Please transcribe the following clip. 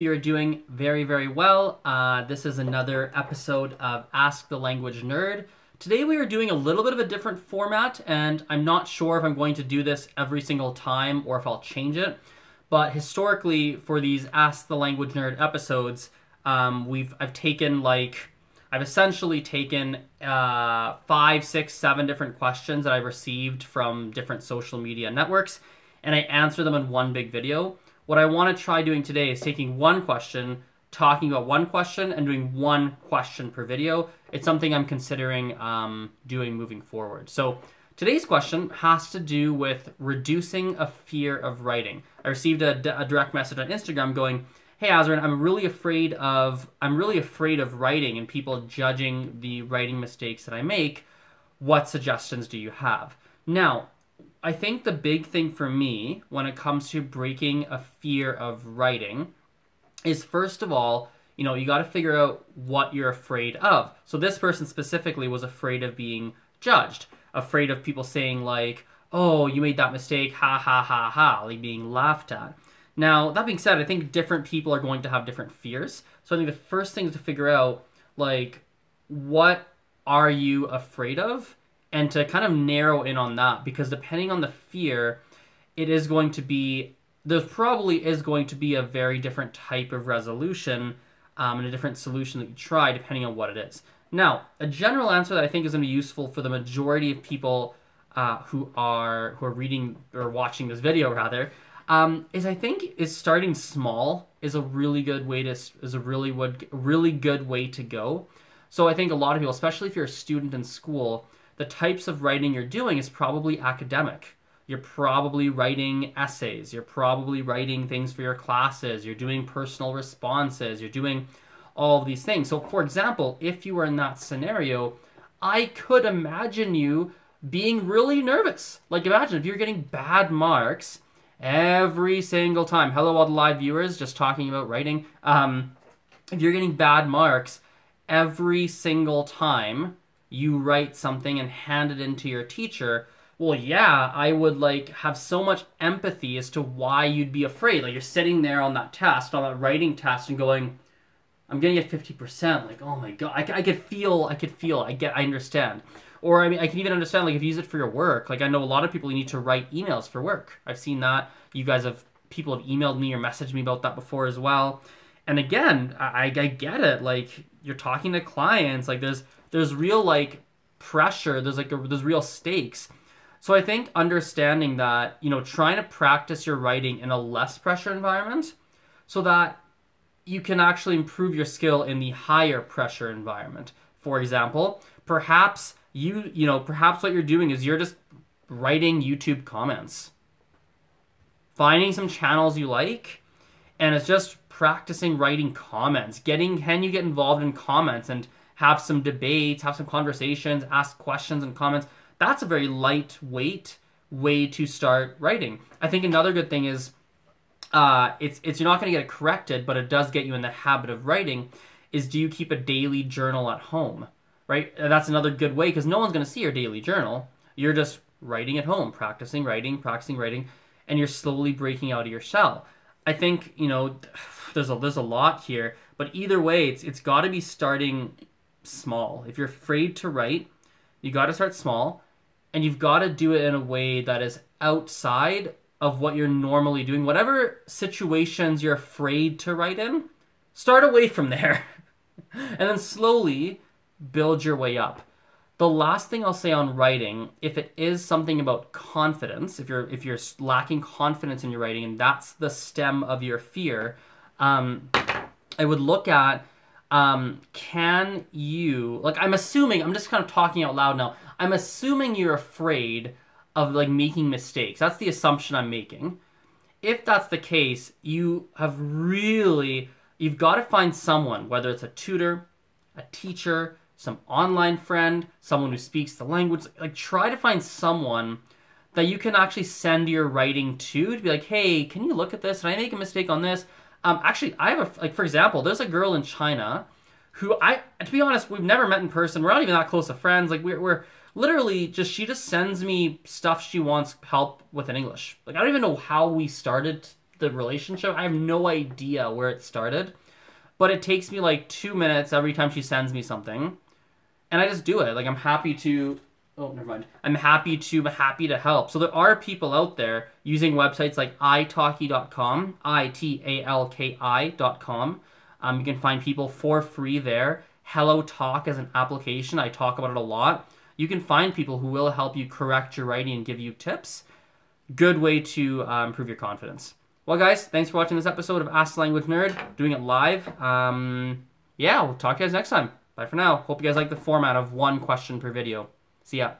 You're doing very, very well. This is another episode of Ask the Language Nerd. Today we are doing a little bit of a different format, and I'm not sure if I'm going to do this every single time or if I'll change it. But historically, for these Ask the Language Nerd episodes, I've essentially taken 5, 6, 7 different questions that I've received from different social media networks, and I answer them in one big video. What I want to try doing today is taking one question, talking about one question, and doing one question per video. It's something I'm considering doing moving forward. So today's question has to do with reducing a fear of writing. I received a direct message on Instagram going, "Hey Azren, I'm really afraid of writing and people judging the writing mistakes that I make. What suggestions do you have?" Now, I think the big thing for me when it comes to breaking a fear of writing is, first of all, you got to figure out what you're afraid of. So this person specifically was afraid of being judged, afraid of people saying like, "Oh, you made that mistake, ha ha ha ha," like being laughed at. Now, that being said, I think different people are going to have different fears. So I think the first thing is to figure out, like, what are you afraid of? And to kind of narrow in on that, because depending on the fear, there probably is going to be a very different type of resolution and a different solution that you try depending on what it is. Now, a general answer that I think is going to be useful for the majority of people who are reading or watching this video rather, is starting small is a really good way to go. So I think a lot of people, especially if you're a student in school, the types of writing you're doing is probably academic. You're probably writing essays. You're probably writing things for your classes. You're doing personal responses. You're doing all of these things. So, for example, if you were in that scenario, I could imagine you being really nervous. Like, imagine if you're getting bad marks every single time. Hello, all the live viewers, just talking about writing. If you're getting bad marks every single time you write something and hand it in to your teacher, well, yeah, I would have so much empathy as to why you'd be afraid. Like, you're sitting there on that test, on that writing test, and going, "I'm gonna get 50%. Like, oh my god, I understand. Or I can even understand, like, if you use it for your work. Like, I know a lot of people, you need to write emails for work. I've seen that. People have emailed me or messaged me about that before as well. And again, I get it. Like, you're talking to clients. Like, there's real pressure. There's real stakes. So I think understanding that, trying to practice your writing in a less pressure environment so that you can actually improve your skill in the higher pressure environment. For example, perhaps what you're doing is you're just writing YouTube comments, finding some channels you like, and it's just practicing writing comments. Can you get involved in comments and have some debates, have some conversations, ask questions and comments? That's a very lightweight way to start writing. I think another good thing is, you're not going to get it corrected, but it does get you in the habit of writing, is do you keep a daily journal at home, right? That's another good way, because no one's going to see your daily journal. You're just writing at home, practicing writing, and you're slowly breaking out of your shell. I think, there's a lot here, but either way, it's got to be starting small. If you're afraid to write, you got to start small, and you've got to do it in a way that is outside of what you're normally doing. Whatever situations you're afraid to write in, start away from there, and then slowly build your way up. The last thing I'll say on writing, if it is something about confidence, if you're lacking confidence in your writing, and that's the stem of your fear, I would look at, can you, I'm just kind of talking out loud now, I'm assuming you're afraid of making mistakes. That's the assumption I'm making. If that's the case, you've got to find someone, whether it's a tutor, a teacher, some online friend, someone who speaks the language. Try to find someone that you can actually send your writing to be like, "Hey, can you look at this? Did I make a mistake on this?" Actually, I have for example, there's a girl in China who to be honest, we've never met in person. We're not even that close of friends. We're literally she just sends me stuff she wants help with in English. I don't even know how we started the relationship. I have no idea where it started, but it takes me like 2 minutes every time she sends me something, and I just do it. Like, I'm happy to. Oh, never mind. I'm happy to help. So there are people out there using websites like italki.com, italki.com. You can find people for free there. Hello Talk as an application. I talk about it a lot. You can find people who will help you correct your writing and give you tips. Good way to improve your confidence. Well, guys, thanks for watching this episode of Ask the Language Nerd. Doing it live. Yeah, we'll talk to you guys next time. Bye for now. Hope you guys like the format of one question per video. See ya.